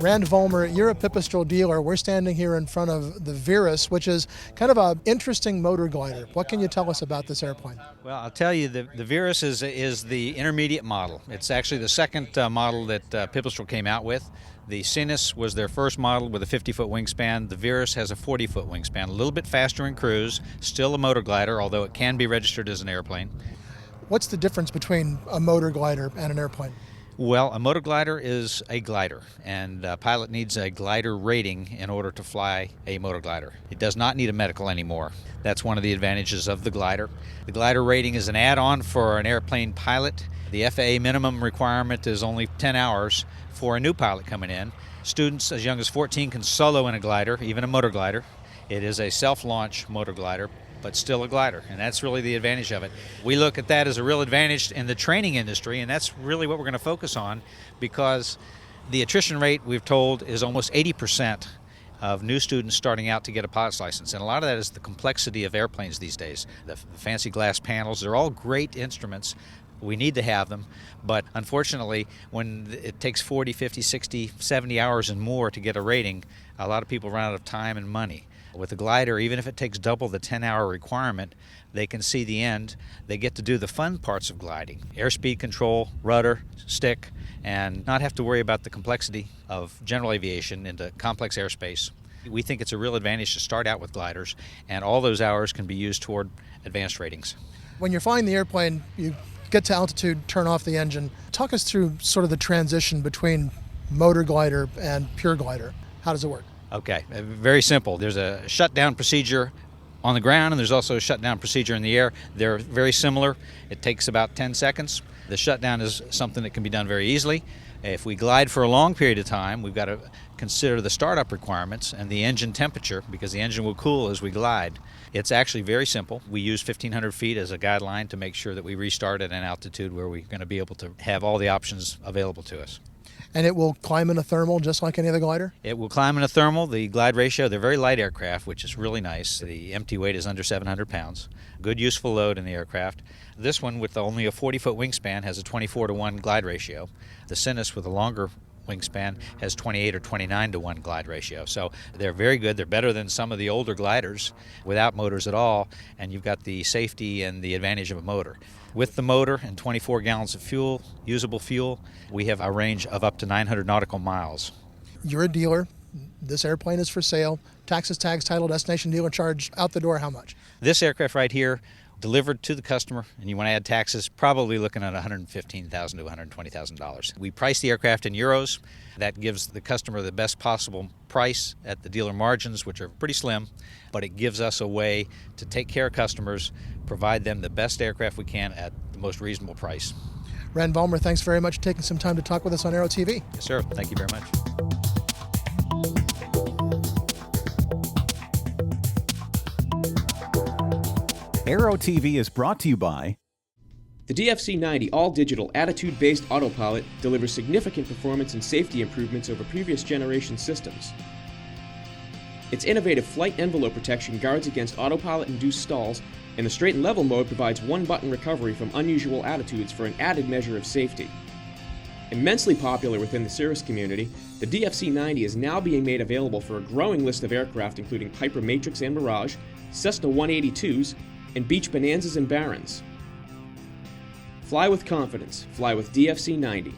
Rand Vollmer, you're a Pipistrel dealer. We're standing here in front of the vearus, which is kind of an interesting motor glider. What can you tell us about this airplane? Well, I'll tell you, the vearus is the intermediate model. It's actually the second model that Pipistrel came out with. The CESSNA was their first model with a 50-foot wingspan. The vearus has a 40-foot wingspan, a little bit faster in cruise, still a motor glider, although it can be registered as an airplane. What's the difference between a motor glider and an airplane? Well, a motor glider is a glider, and a pilot needs a glider rating in order to fly a motor glider. It does not need a medical anymore. That's one of the advantages of the glider. The glider rating is an add-on for an airplane pilot. The FAA minimum requirement is only 10 hours for a new pilot coming in. Students as young as 14 can solo in a glider, even a motor glider. It is a self-launch motor glider, but still a glider, and that's really the advantage of it. We look at that as a real advantage in the training industry, and that's really what we're going to focus on, because the attrition rate, we've told, is almost 80% of new students starting out to get a pilot's license, and a lot of that is the complexity of airplanes these days. The fancy glass panels, they're all great instruments. We need to have them, but unfortunately, when it takes 40, 50, 60, 70 hours and more to get a rating, a lot of people run out of time and money. With a glider, even if it takes double the 10-hour requirement, they can see the end. They get to do the fun parts of gliding: airspeed control, rudder, stick, and not have to worry about the complexity of general aviation into complex airspace. We think it's a real advantage to start out with gliders, and all those hours can be used toward advanced ratings. When you're flying the airplane, you get to altitude, turn off the engine. Talk us through sort of the transition between motor glider and pure glider. How does it work? Okay, very simple. There's a shutdown procedure on the ground, and there's also a shutdown procedure in the air. They're very similar. It takes about 10 seconds. The shutdown is something that can be done very easily. If we glide for a long period of time, we've got to consider the startup requirements and the engine temperature, because the engine will cool as we glide. It's actually very simple. We use 1,500 feet as a guideline to make sure that we restart at an altitude where we're going to be able to have all the options available to us. And it will climb in a thermal just like any other glider? It will climb in a thermal. The glide ratio, they're very light aircraft, which is really nice. The empty weight is under 700 pounds. Good useful load in the aircraft. This one, with only a 40-foot wingspan, has a 24-to-1 glide ratio. The CESSNA, with a longer wingspan, has 28 or 29-to-1 glide ratio. So they're very good. They're better than some of the older gliders without motors at all, and you've got the safety and the advantage of a motor. With the motor and 24 gallons of fuel, usable fuel, we have a range of up to 900 nautical miles. You're a dealer. This airplane is for sale. Taxes, tags, title, destination, dealer charge, out the door, how much? This aircraft right here, delivered to the customer, and you want to add taxes, probably looking at $115,000 to $120,000. We price the aircraft in euros. That gives the customer the best possible price at the dealer margins, which are pretty slim, but it gives us a way to take care of customers, provide them the best aircraft we can at the most reasonable price. Rand Vollmer, thanks very much for taking some time to talk with us on Aero-TV. Yes, sir. Thank you very much. Aero-TV is brought to you by... The DFC-90 all-digital attitude-based autopilot delivers significant performance and safety improvements over previous generation systems. Its innovative flight envelope protection guards against autopilot-induced stalls, and the straight and level mode provides one-button recovery from unusual attitudes for an added measure of safety. Immensely popular within the cirrus community, the DFC-90 is now being made available for a growing list of aircraft including Piper Matrix and Mirage, CESSNA 182s, and BEECH Bonanzas and Barons. Fly with confidence. Fly with DFC-90.